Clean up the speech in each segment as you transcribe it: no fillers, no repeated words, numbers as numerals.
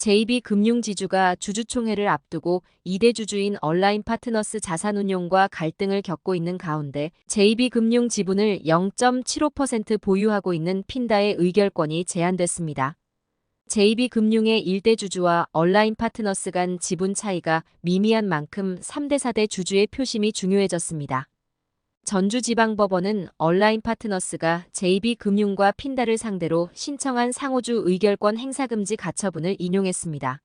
JB금융지주가 주주총회를 앞두고 2대 주주인 얼라인파트너스 자산운용과 갈등을 겪고 있는 가운데 JB금융 지분을 0.75% 보유하고 있는 핀다의 의결권이 제한됐습니다. JB금융의 1대 주주와 얼라인파트너스 간 지분 차이가 미미한 만큼 3대 4대 주주의 표심이 중요해졌습니다. 전주지방법원은 얼라인파트너스가 JB금융과 핀다를 상대로 신청한 상호주 의결권 행사금지 가처분을 인용했습니다.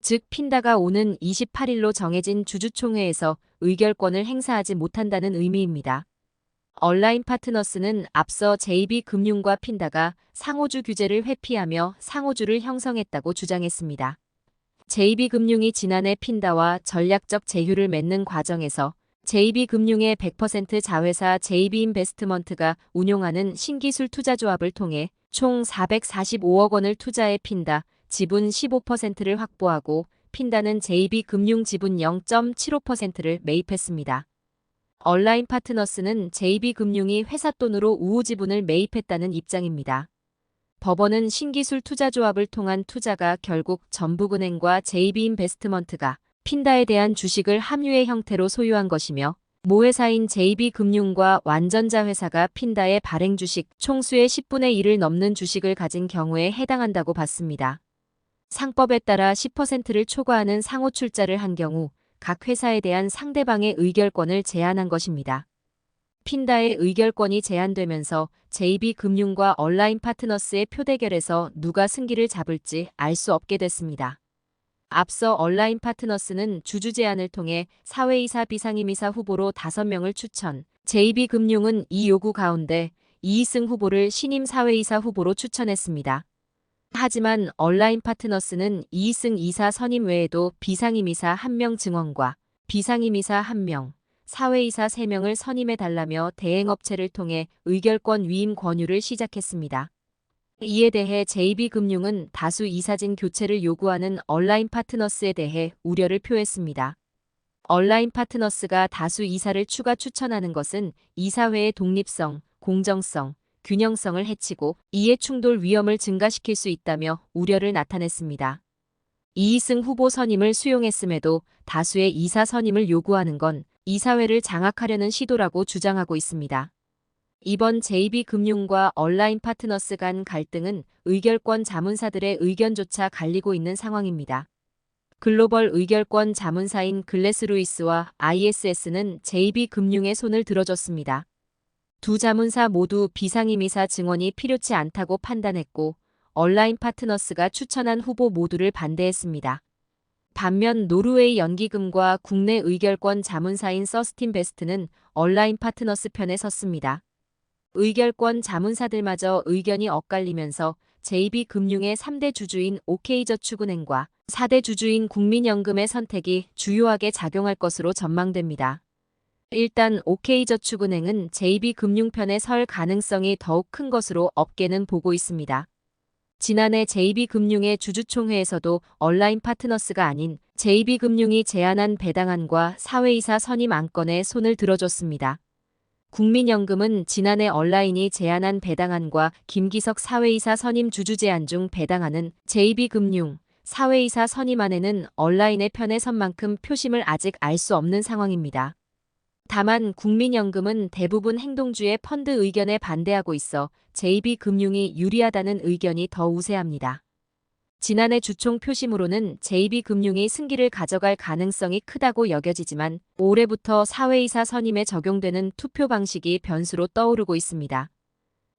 즉 핀다가 오는 28일로 정해진 주주총회에서 의결권을 행사하지 못한다는 의미입니다. 얼라인파트너스는 앞서 JB금융과 핀다가 상호주 규제를 회피하며 상호주를 형성했다고 주장했습니다. JB금융이 지난해 핀다와 전략적 제휴를 맺는 과정에서 JB금융의 100% 자회사 JB인베스트먼트가 운용하는 신기술 투자조합을 통해 총 445억 원을 투자해 핀다 지분 15%를 확보하고 핀다는 JB금융 지분 0.75%를 매입했습니다. 얼라인파트너스는 JB금융이 회사 돈으로 우호 지분을 매입했다는 입장입니다. 법원은 신기술 투자조합을 통한 투자가 결국 전북은행과 JB인베스트먼트가 핀다에 대한 주식을 함유의 형태로 소유한 것이며 모회사인 JB금융과 완전자회사가 핀다의 발행 주식 총수의 10분의 1을 넘는 주식을 가진 경우에 해당한다고 봤습니다. 상법에 따라 10%를 초과하는 상호 출자를 한 경우 각 회사에 대한 상대방의 의결권을 제한한 것입니다. 핀다의 의결권이 제한되면서 JB금융과 얼라인파트너스의 표대결에서 누가 승기를 잡을지 알 수 없게 됐습니다. 앞서 얼라인파트너스는 주주 제안을 통해 사회이사 비상임이사 후보로 5명을 추천, JB금융은 이 요구 가운데 이희승 후보를 신임 사회이사 후보로 추천했습니다. 하지만 얼라인파트너스는 이희승 이사 선임 외에도 비상임이사 1명 증언과 비상임이사 1명, 사회이사 3명을 선임해달라며 대행업체를 통해 의결권 위임 권유를 시작했습니다. 이에 대해 JB금융은 다수 이사진 교체를 요구하는 얼라인파트너스에 대해 우려를 표했습니다. 얼라인파트너스가 다수 이사를 추가 추천하는 것은 이사회의 독립성, 공정성, 균형성을 해치고 이해충돌 위험을 증가시킬 수 있다며 우려를 나타냈습니다. 이희승 후보 선임을 수용했음에도 다수의 이사 선임을 요구하는 건 이사회를 장악하려는 시도라고 주장하고 있습니다. 이번 JB금융과 얼라인파트너스 간 갈등은 의결권 자문사들의 의견조차 갈리고 있는 상황입니다. 글로벌 의결권 자문사인 글래스루이스와 ISS는 JB금융의 손을 들어줬습니다. 두 자문사 모두 비상임이사 증언이 필요치 않다고 판단했고 얼라인파트너스가 추천한 후보 모두를 반대했습니다. 반면 노르웨이 연기금과 국내 의결권 자문사인 서스틴베스트는 얼라인파트너스 편에 섰습니다. 의결권 자문사들마저 의견이 엇갈리면서 JB금융의 3대 주주인 OK저축은행과 4대 주주인 국민연금의 선택이 주요하게 작용할 것으로 전망됩니다. 일단 OK저축은행은 JB금융 편에 설 가능성이 더욱 큰 것으로 업계는 보고 있습니다. 지난해 JB금융의 주주총회에서도 얼라인파트너스가 아닌 JB금융이 제안한 배당안과 사회이사 선임 안건에 손을 들어줬습니다. 국민연금은 지난해 얼라인이 제안한 배당안과 김기석 사회이사 선임 주주 제안 중 배당안은 JB금융, 사회이사 선임안에는 얼라인의 편에 선 만큼 표심을 아직 알 수 없는 상황입니다. 다만 국민연금은 대부분 행동주의 펀드 의견에 반대하고 있어 JB금융이 유리하다는 의견이 더 우세합니다. 지난해 주총 표심으로는 JB금융이 승기를 가져갈 가능성이 크다고 여겨지지만 올해부터 사회이사 선임에 적용되는 투표 방식이 변수로 떠오르고 있습니다.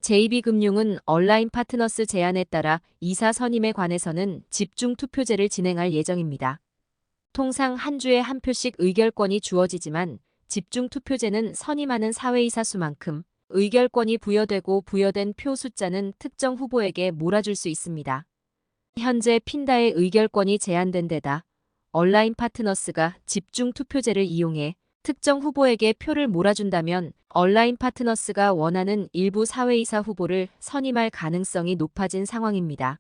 JB금융은 얼라인파트너스 제안에 따라 이사 선임에 관해서는 집중 투표제를 진행할 예정입니다. 통상 한 주에 한 표씩 의결권이 주어지지만 집중 투표제는 선임하는 사회이사 수만큼 의결권이 부여되고 부여된 표 숫자는 특정 후보에게 몰아줄 수 있습니다. 현재 핀다의 의결권이 제한된 데다 얼라인파트너스가 집중 투표제를 이용해 특정 후보에게 표를 몰아준다면 얼라인파트너스가 원하는 일부 사회이사 후보를 선임할 가능성이 높아진 상황입니다.